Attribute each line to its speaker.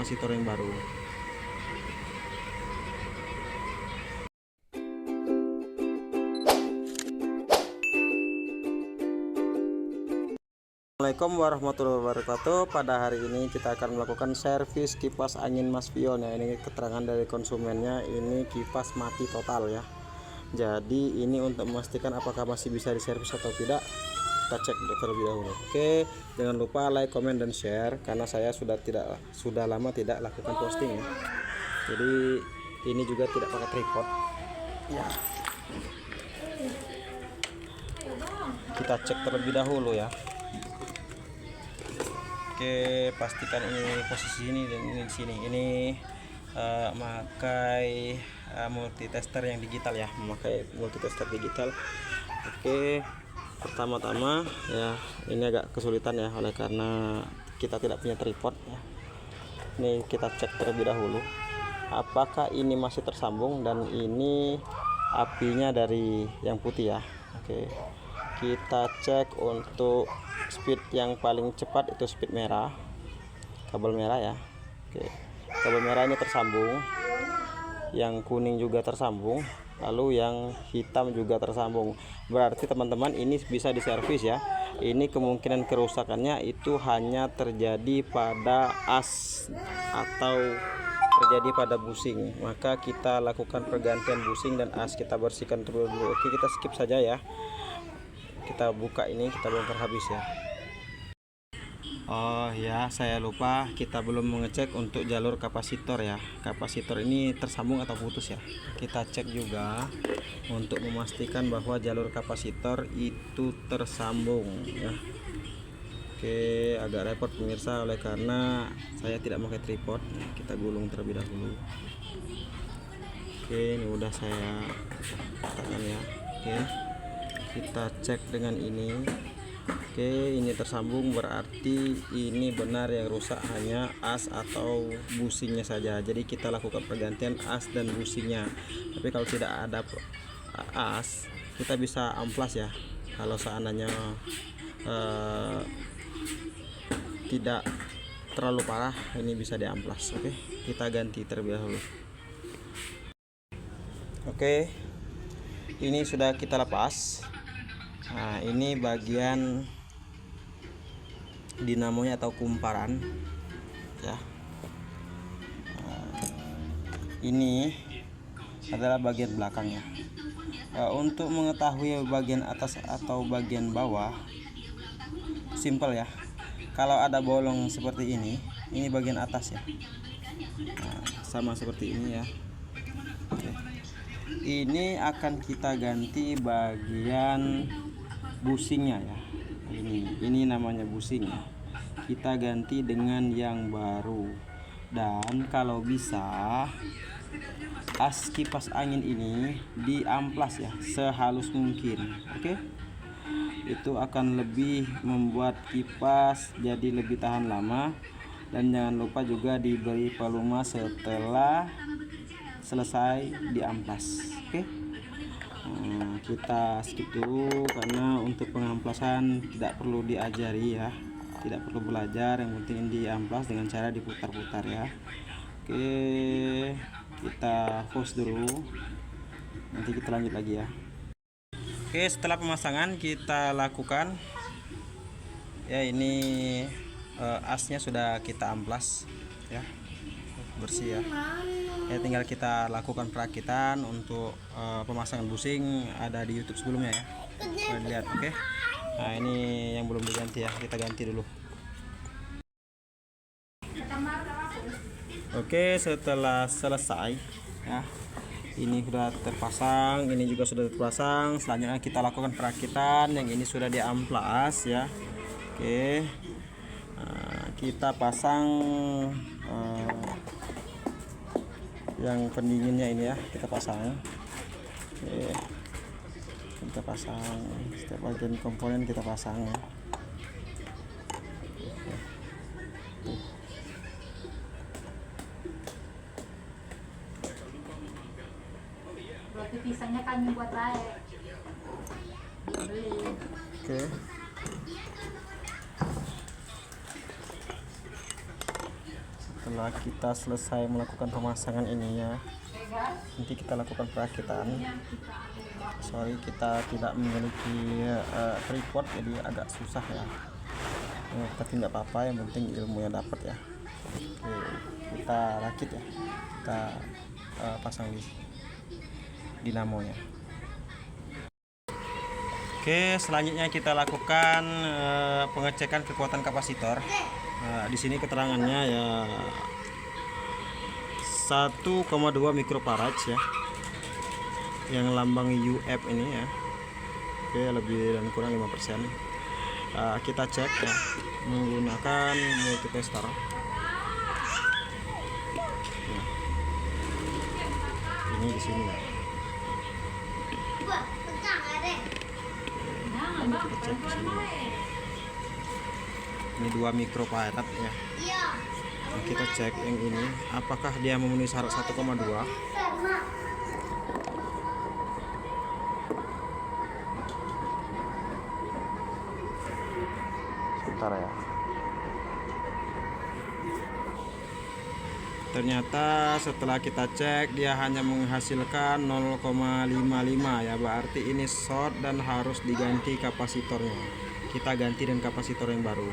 Speaker 1: kapasitor yang baru. Assalamualaikum warahmatullahi wabarakatuh. Pada hari ini kita akan melakukan servis kipas angin Mas Pion ya. Ini keterangan dari konsumennya, ini kipas mati total ya. Jadi ini untuk memastikan apakah masih bisa diservis atau tidak, kita cek terlebih dahulu. Oke, jangan lupa like, comment, dan share karena saya sudah lama tidak lakukan posting ya. Jadi ini juga tidak pakai tripod ya. Kita cek terlebih dahulu ya. Oke, pastikan ini posisi ini dan ini di sini. Ini memakai multitester yang digital ya, memakai multitester digital. Oke, pertama-tama ya, ini agak kesulitan ya, oleh karena kita tidak punya tripod ya. Ini kita cek terlebih dahulu apakah ini masih tersambung, dan ini apinya dari yang putih ya. Oke, kita cek untuk speed yang paling cepat itu speed merah, kabel merah ya. Oke, kabel merah ini tersambung, yang kuning juga tersambung, lalu yang hitam juga tersambung. Berarti teman-teman ini bisa diservis ya. Ini kemungkinan kerusakannya itu hanya terjadi pada as atau terjadi pada busing. Maka kita lakukan pergantian busing dan as, kita bersihkan terlebih dahulu. Oke, kita skip saja ya. Kita buka ini, kita bongkar habis ya. Oh ya, saya lupa, kita belum mengecek untuk jalur kapasitor ya. Kapasitor ini tersambung atau putus ya. Kita cek juga untuk memastikan bahwa jalur kapasitor itu tersambung ya. Oke, agak repot pemirsa, oleh karena saya tidak pakai tripod. Kita gulung terlebih dahulu. Oke, ini udah saya katakan ya. Oke, kita cek dengan ini. Oke, ini tersambung, berarti ini benar yang rusak hanya as atau businya saja. Jadi kita lakukan pergantian as dan businya. Tapi kalau tidak ada as, kita bisa amplas ya. Kalau seandainya tidak terlalu parah, ini bisa diamplas. Oke, kita ganti terlebih dahulu. Oke, ini sudah kita lepas. Nah, ini bagian dinamonya atau kumparan ya. Ini adalah bagian belakangnya. Untuk mengetahui bagian atas atau bagian bawah, simple ya. Kalau ada bolong seperti ini bagian atas ya. Nah, sama seperti ini ya. Oke. Ini akan kita ganti bagian busingnya ya. Ini namanya busing ya. Kita ganti dengan yang baru, dan kalau bisa as kipas angin ini diamplas ya sehalus mungkin. Oke, itu akan lebih membuat kipas jadi lebih tahan lama. Dan jangan lupa juga diberi pelumas setelah selesai diamplas. Oke, kita skip dulu karena untuk pengamplasan tidak perlu diajari ya, tidak perlu belajar, yang penting diamplas dengan cara diputar-putar ya. Oke, kita pause dulu, nanti kita lanjut lagi ya. Oke, setelah pemasangan kita lakukan ya, ini asnya sudah kita amplas ya, bersih ya. Ya, tinggal kita lakukan perakitan. Untuk pemasangan busing ada di YouTube sebelumnya ya, boleh lihat. Oke, nah ini yang belum diganti ya, kita ganti dulu. Oke, setelah selesai ya, ini sudah terpasang, ini juga sudah terpasang. Selanjutnya kita lakukan perakitan, yang ini sudah diamplas ya. Oke, nah, kita pasang yang pendinginnya ini ya, kita pasang. Oke, kita pasang setiap bagian komponen, kita pasang ya.
Speaker 2: Berarti pisangnya kan buat baik.
Speaker 1: Oke, setelah kita selesai melakukan pemasangan ini ya, nanti kita lakukan perakitan. Sorry, kita tidak memiliki tripod, jadi agak susah ya. Tapi nggak apa-apa, yang penting ilmunya dapat ya. Oke, kita rakit ya, kita pasang di dinamonya. Oke, selanjutnya kita lakukan pengecekan kekuatan kapasitor. Di sini keterangannya ya 1,2 mikrofarad ya, yang lambang UF ini ya. Oke, lebih dan kurang 5%. Kita cek ya menggunakan multitester. Nah, ini di sini ya. Kita cek di sini. Ini 2 mikrofarad ya. Nah, kita cek yang ini apakah dia memenuhi syarat 1,2. Sebentar ya. Ternyata setelah kita cek dia hanya menghasilkan 0,55 ya, berarti ini short dan harus diganti kapasitornya. Kita ganti dengan kapasitor yang baru.